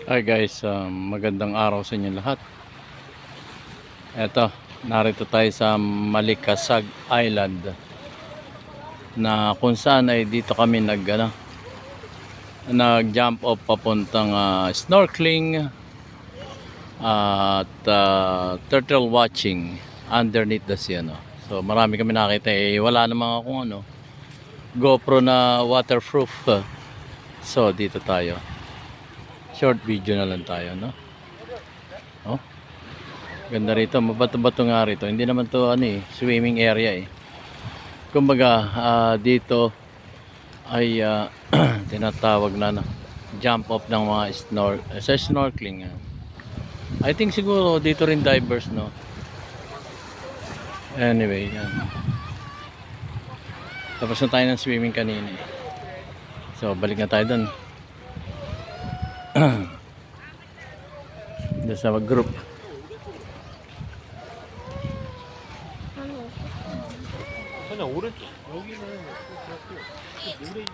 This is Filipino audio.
Hi guys, magandang araw sa inyo lahat. Eto, narito tayo sa Malikasag Island na kung saan ay dito kami nag-jump off papuntang snorkeling at turtle watching underneath the sea. So marami kami nakita, wala namang akong GoPro na waterproof. So dito tayo. Short video na lang tayo, no? Oh, ganda rito, mabato-bato nga rito. Hindi naman to swimming area eh. Kumbaga, dito ay tinatawag na jump off ng mga sa snorkeling. I think siguro dito rin divers, no? Anyway, yan. Tapos na tayo ng swimming kanina eh. So, balik na tayo dun. Doon sa group. 그냥 오른쪽 여기는 오래